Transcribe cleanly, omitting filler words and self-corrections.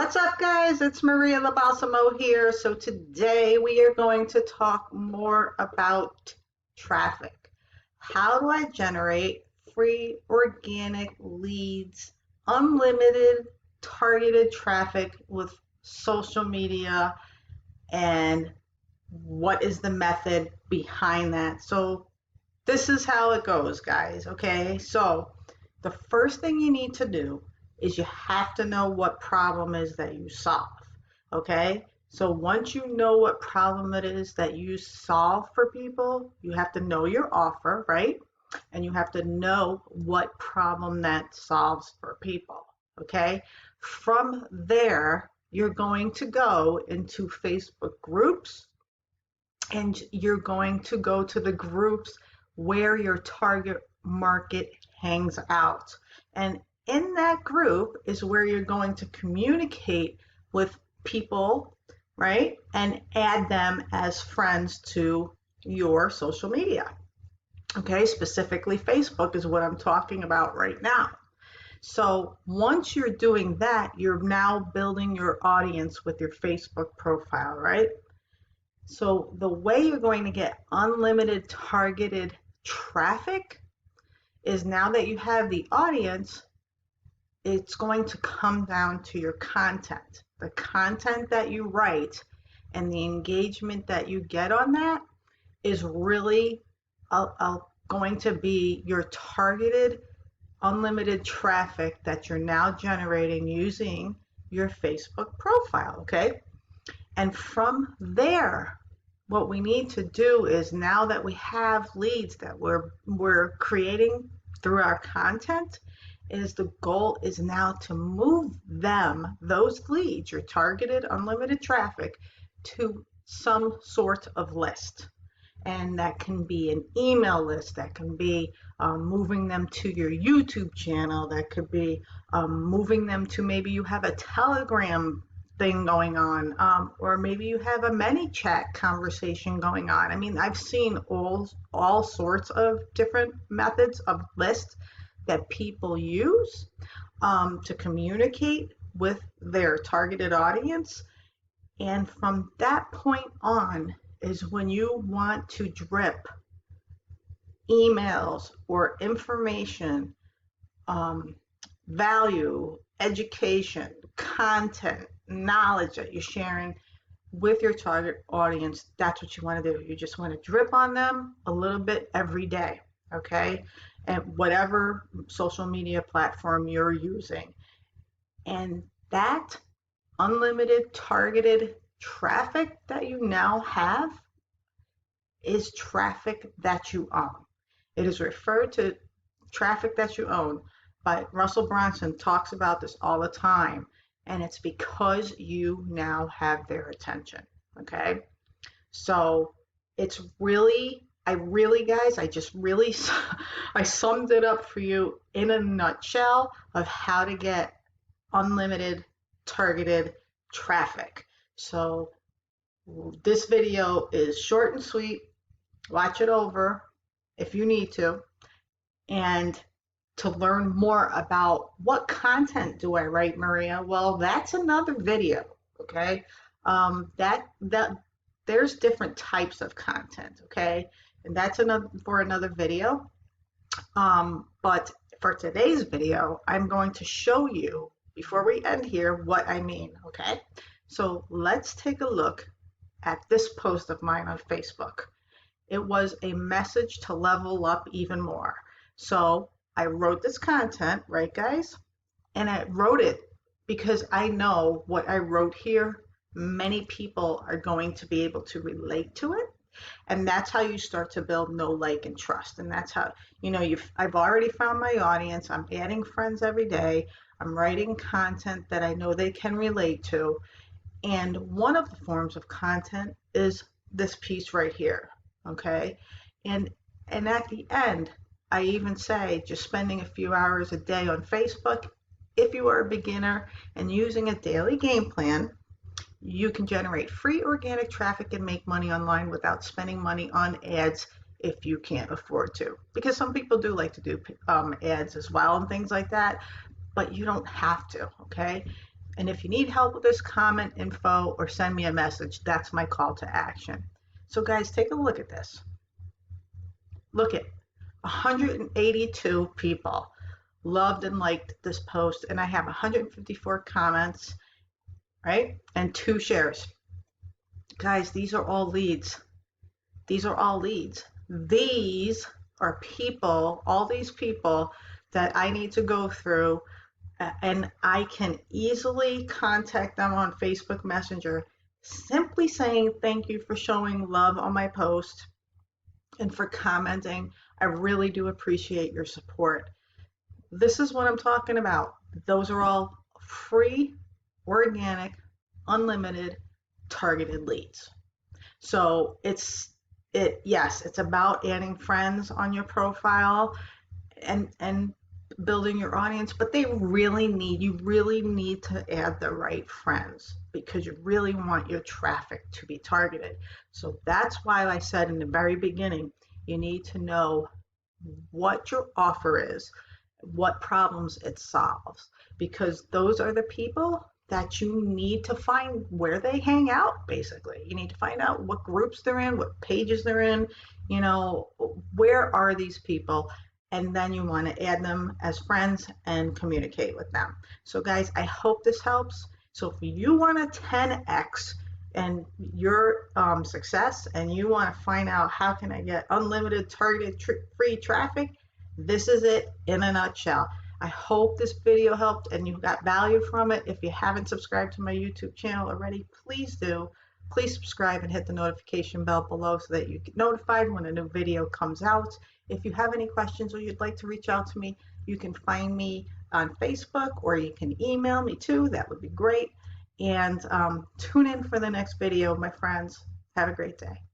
What's up, guys? It's Maria LoBalsamo here. So today we are going to talk more about traffic. How do I generate free organic leads, unlimited targeted traffic with social media, and what is the method behind that? So this is how it goes, guys. Okay, so the first thing you need to do is you have to know what problem is that you solve. Okay, so once you know what problem it is that you solve for people, you have to know your offer, right? And you have to know what problem that solves for people. Okay, from there you're going to go into Facebook groups, and you're going to go to the groups where your target market hangs out. And in that group is where you're going to communicate with people, right? And add them as friends to your social media. Okay, specifically Facebook is what I'm talking about right now. So once you're doing that, you're now building your audience with your Facebook profile, right? So the way you're going to get unlimited targeted traffic is, now that you have the audience, it's going to come down to your content. The content that you write and the engagement that you get on that is really going to be your targeted unlimited traffic that you're now generating using your Facebook profile, okay? And from there, what we need to do is, now that we have leads that we're creating through our content, is the goal is now to move them, those leads, your targeted unlimited traffic, to some sort of list. And that can be an email list, that can be moving them to your YouTube channel, that could be moving them to, maybe you have a Telegram thing going on, or maybe you have a ManyChat conversation going on. I mean, I've seen all sorts of different methods of lists that people use to communicate with their targeted audience. And from that point on is when you want to drip emails or information, value, education, content, knowledge that you're sharing with your target audience. That's what you want to do. You just want to drip on them a little bit every day, okay? And whatever social media platform you're using. And that unlimited targeted traffic that you now have is traffic that you own. It is referred to traffic that you own. But Russell Brunson talks about this all the time, and it's because you now have their attention, okay? So it's really, guys, I summed it up for you in a nutshell of how to get unlimited targeted traffic. So this video is short and sweet. Watch it over if you need to. And to learn more about what content do I write, Maria, well, that's another video, okay? There's different types of content, okay? And that's another video. But for today's video, I'm going to show you, before we end here, what I mean, okay? So let's take a look at this post of mine on Facebook. It was a message to level up even more. So I wrote this content, right, guys? And I wrote it because I know what I wrote here, many people are going to be able to relate to it. And that's how you start to build know, like, and trust. And that's how, I've already found my audience. I'm adding friends every day. I'm writing content that I know they can relate to. And one of the forms of content is this piece right here, okay? And at the end, I even say, just spending a few hours a day on Facebook, if you are a beginner and using a daily game plan, you can generate free organic traffic and make money online without spending money on ads if you can't afford to. Because some people do like to do ads as well and things like that, but you don't have to, okay? And if you need help with this, comment info or send me a message. That's my call to action. So guys, take a look at this. Look at 182 people loved and liked this post, and I have 154 comments, right? And 2 shares. Guys, these are all leads. These are all leads. These are people, all these people that I need to go through, and I can easily contact them on Facebook Messenger, simply saying thank you for showing love on my post and for commenting. I really do appreciate your support. This is what I'm talking about. Those are all free, organic, unlimited, targeted leads. So yes, it's about adding friends on your profile and building your audience, but you really need to add the right friends because you really want your traffic to be targeted. So that's why I said in the very beginning, you need to know what your offer is, what problems it solves, because those are the people that you need to find where they hang out. Basically, you need to find out what groups they're in, what pages they're in, where are these people, and then you want to add them as friends and communicate with them. So guys, I hope this helps. So if you want a 10x and your success, and you want to find out how can I get unlimited targeted free traffic, this is it in a nutshell. I hope this video helped and you got value from it. If you haven't subscribed to my YouTube channel already, please do. Please subscribe and hit the notification bell below so that you get notified when a new video comes out. If you have any questions or you'd like to reach out to me, you can find me on Facebook or you can email me too. That would be great. And tune in for the next video, my friends. Have a great day.